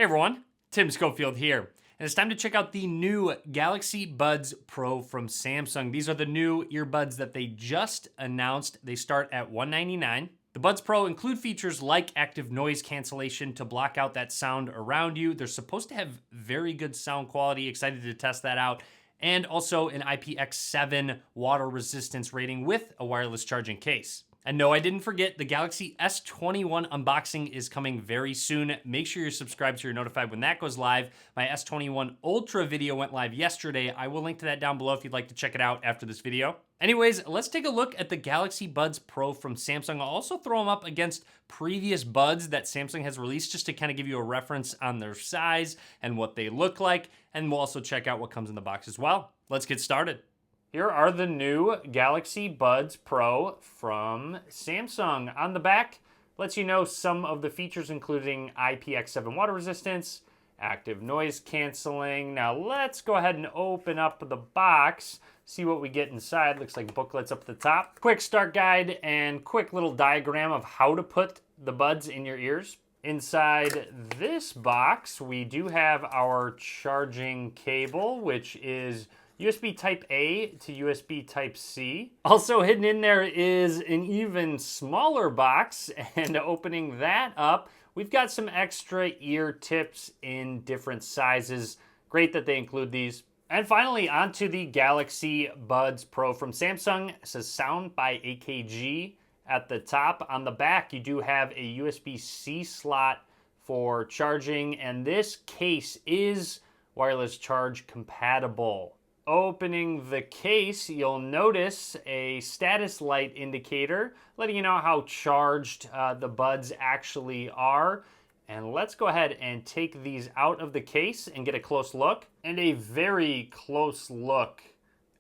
Hey everyone, Tim Schofield here, and it's time to check out the new Galaxy Buds Pro from Samsung. These are the new earbuds that they just announced. They start at $199. The Buds Pro include features like active noise cancellation to block out that sound around you. They're supposed to have very good sound quality. Excited to test that out. And also an IPX7 water resistance rating with a wireless charging case. And no, I didn't forget, the Galaxy S21 unboxing is coming very soon. Make sure you're subscribed so you're notified when that goes live. My S21 Ultra video went live yesterday. I will link to that down below if you'd like to check it out after this video. Anyways, let's take a look at the Galaxy Buds Pro from Samsung. I'll also throw them up against previous buds that Samsung has released just to kind of give you a reference on their size and what they look like. And we'll also check out what comes in the box as well. Let's get started. Here are the new Galaxy Buds Pro from Samsung. On the back, lets you know some of the features including IPX7 water resistance, active noise canceling. Now let's go ahead and open up the box, see what we get inside. Looks like booklets up at the top. Quick start guide and quick little diagram of how to put the buds in your ears. Inside this box, we do have our charging cable, which is USB Type A to USB Type C. Also hidden in there is an even smaller box, and opening that up, we've got some extra ear tips in different sizes. Great that they include these. And finally, onto the Galaxy Buds Pro from Samsung. It says sound by AKG at the top. On the back, you do have a USB-C slot for charging, and this case is wireless charge compatible. Opening the case, you'll notice a status light indicator letting you know how charged the buds actually are. And let's go ahead and take these out of the case and get a close look. And a very close look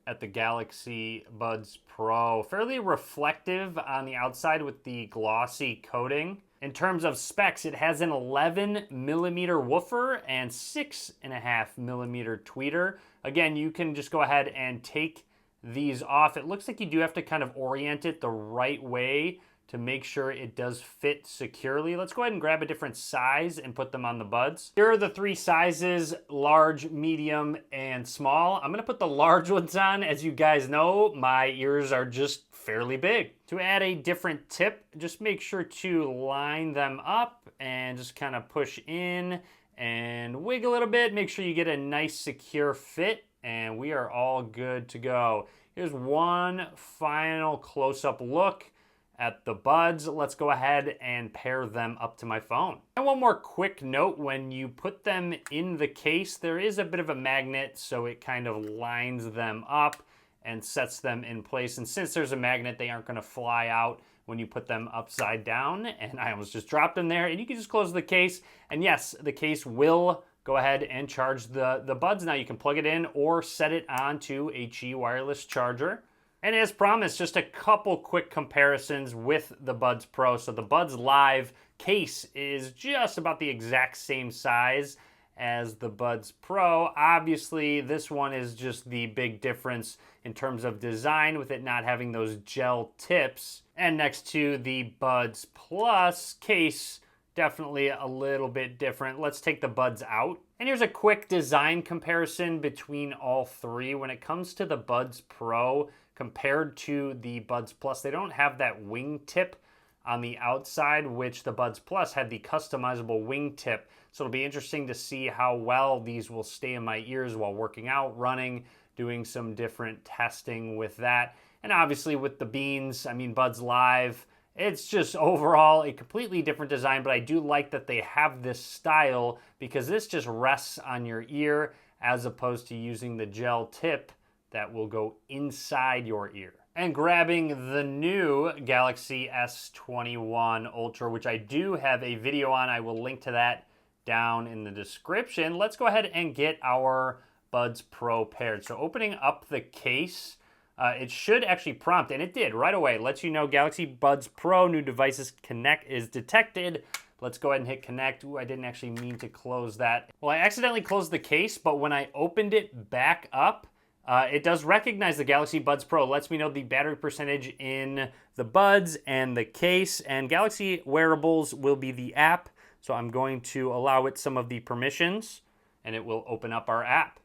at the Galaxy Buds Pro. Fairly reflective on the outside with the glossy coating. In terms of specs, it has an 11mm woofer and 6.5mm tweeter. Again, you can just go ahead and take these off. It looks like you do have to kind of orient it the right way to make sure it does fit securely. Let's go ahead and grab a different size and put them on the buds. Here are the three sizes: large, medium, and small. I'm gonna put the large ones on. As you guys know, my ears are just fairly big. To add a different tip, just make sure to line them up and just kind of push in and wiggle a little bit. Make sure you get a nice secure fit, and we are all good to go. Here's one final close-up look at the buds. Let's go ahead and pair them up to my phone. And one more quick note, when you put them in the case, there is a bit of a magnet, so it kind of lines them up and sets them in place. And since there's a magnet, they aren't gonna fly out when you put them upside down. And I almost just dropped them there. And you can just close the case. And yes, the case will go ahead and charge the buds. Now you can plug it in or set it onto a Qi wireless charger. And as promised, just a couple quick comparisons with the Buds Pro. So the Buds Live case is just about the exact same size as the Buds Pro. Obviously, this one is just the big difference in terms of design, with it not having those gel tips. And next to the Buds Plus case, definitely a little bit different. Let's take the buds out. And here's a quick design comparison between all three. When it comes to the Buds Pro, compared to the Buds Plus, they don't have that wingtip on the outside, which the Buds Plus had the customizable wingtip. So it'll be interesting to see how well these will stay in my ears while working out, running, doing some different testing with that. And obviously with the beans, I mean, Buds Live, it's just overall a completely different design, but I do like that they have this style because this just rests on your ear as opposed to using the gel tip that will go inside your ear. And grabbing the new Galaxy S21 Ultra, which I do have a video on, I will link to that down in the description. Let's go ahead and get our Buds Pro paired. So opening up the case, it should actually prompt, and it did right away. Lets you know Galaxy Buds Pro, new devices connect is detected. Let's go ahead and hit connect. Ooh, I didn't actually mean to close that. Well, I accidentally closed the case, but when I opened it back up, it does recognize the Galaxy Buds Pro. It lets me know the battery percentage in the buds and the case. And Galaxy Wearables will be the app. So I'm going to allow it some of the permissions, and it will open up our app.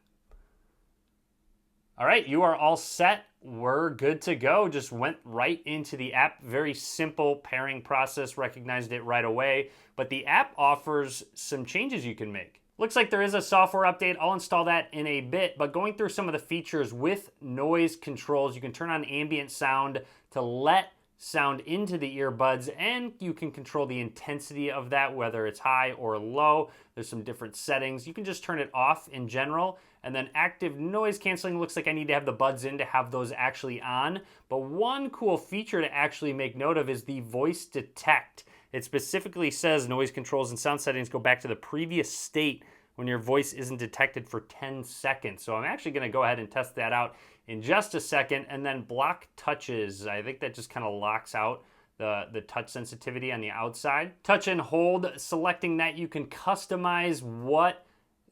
All right, you are all set. We're good to go. Just went right into the app. Very simple pairing process, recognized it right away. But the app offers some changes you can make. Looks like there is a software update. I'll install that in a bit. But going through some of the features with noise controls, you can turn on ambient sound to let sound into the earbuds, and you can control the intensity of that, whether it's high or low. There's some different settings. You can just turn it off in general. And then active noise canceling, looks like I need to have the buds in to have those actually on. But one cool feature to actually make note of is the voice detect. It specifically says noise controls and sound settings go back to the previous state when your voice isn't detected for 10 seconds. So I'm actually gonna go ahead and test that out in just a second. And then block touches. I think that just kind of locks out the touch sensitivity on the outside. Touch and hold, selecting that you can customize what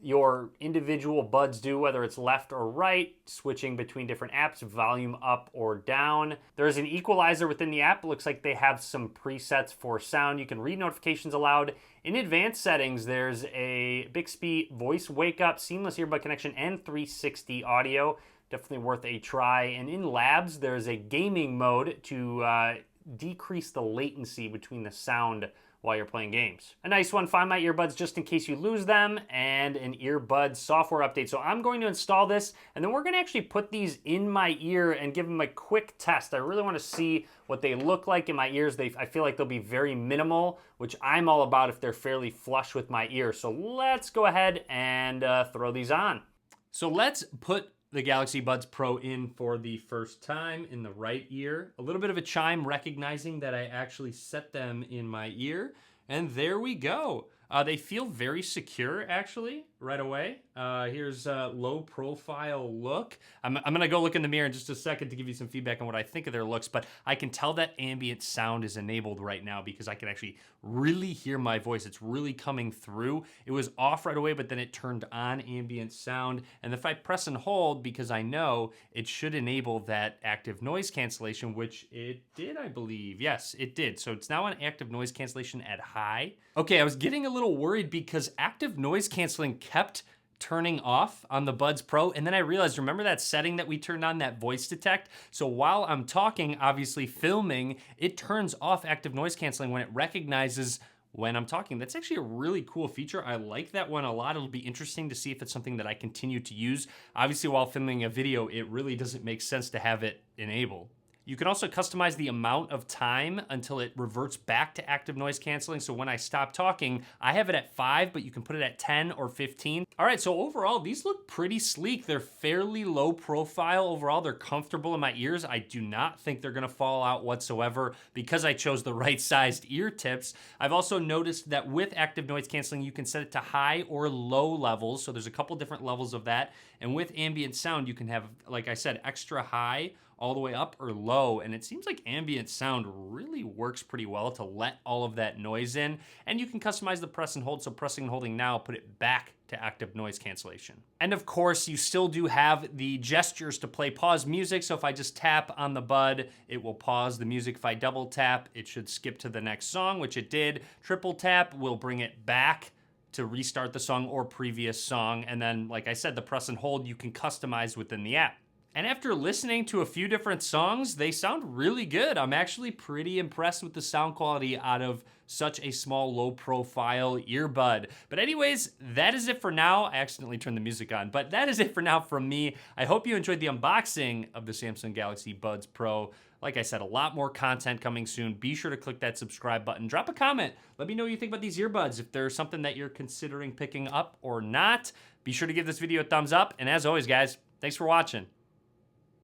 your individual buds do, whether it's left or right, switching between different apps, volume up or down. There's an equalizer within the app. It looks like they have some presets for sound. You can read notifications aloud. In advanced settings, there's a Bixby voice wake up, seamless earbud connection, and 360 audio. Definitely worth a try. And in labs, there's a gaming mode to decrease the latency between the sound while you're playing games. A nice one, find my earbuds just in case you lose them, and an earbud software update. So I'm going to install this, and then we're gonna actually put these in my ear and give them a quick test. I really wanna see what they look like in my ears. I feel like they'll be very minimal, which I'm all about if they're fairly flush with my ear. So let's go ahead and throw these on. So let's put the Galaxy Buds Pro in for the first time in the right ear. A little bit of a chime recognizing that I actually set them in my ear. And there we go. They feel very secure, actually, right away. Here's a low profile look. I'm gonna go look in the mirror in just a second to give you some feedback on what I think of their looks, but I can tell that ambient sound is enabled right now because I can actually really hear my voice. It's really coming through. It was off right away, but then it turned on ambient sound. And if I press and hold, because I know it should enable that active noise cancellation, which it did, I believe. Yes, it did. So it's now on active noise cancellation at high. Okay, I was getting a little worried because active noise canceling kept turning off on the Buds Pro, and then I realized, remember that setting that we turned on, that voice detect? So while I'm talking, obviously filming, it turns off active noise canceling when it recognizes when I'm talking. That's actually a really cool feature. I like that one a lot. It'll be interesting to see if it's something that I continue to use. Obviously, while filming a video, it really doesn't make sense to have it enabled. You can also customize the amount of time until it reverts back to active noise canceling. So when I stop talking, I have it at 5, but you can put it at 10 or 15. All right, so overall, these look pretty sleek. They're fairly low profile overall. They're comfortable in my ears. I do not think they're gonna fall out whatsoever because I chose the right sized ear tips. I've also noticed that with active noise canceling, you can set it to high or low levels. So there's a couple different levels of that. And with ambient sound, you can have, like I said, extra high, all the way up or low, and it seems like ambient sound really works pretty well to let all of that noise in. And you can customize the press and hold, so pressing and holding now put it back to active noise cancellation. And of course, you still do have the gestures to play pause music, so if I just tap on the bud, it will pause the music. If I double tap, it should skip to the next song, which it did. Triple tap will bring it back to restart the song or previous song. And then, like I said, the press and hold you can customize within the app. And after listening to a few different songs, they sound really good. I'm actually pretty impressed with the sound quality out of such a small, low-profile earbud. But anyways, that is it for now. I accidentally turned the music on, but that is it for now from me. I hope you enjoyed the unboxing of the Samsung Galaxy Buds Pro. Like I said, a lot more content coming soon. Be sure to click that subscribe button. Drop a comment. Let me know what you think about these earbuds, if there's something that you're considering picking up or not. Be sure to give this video a thumbs up. And as always, guys, thanks for watching.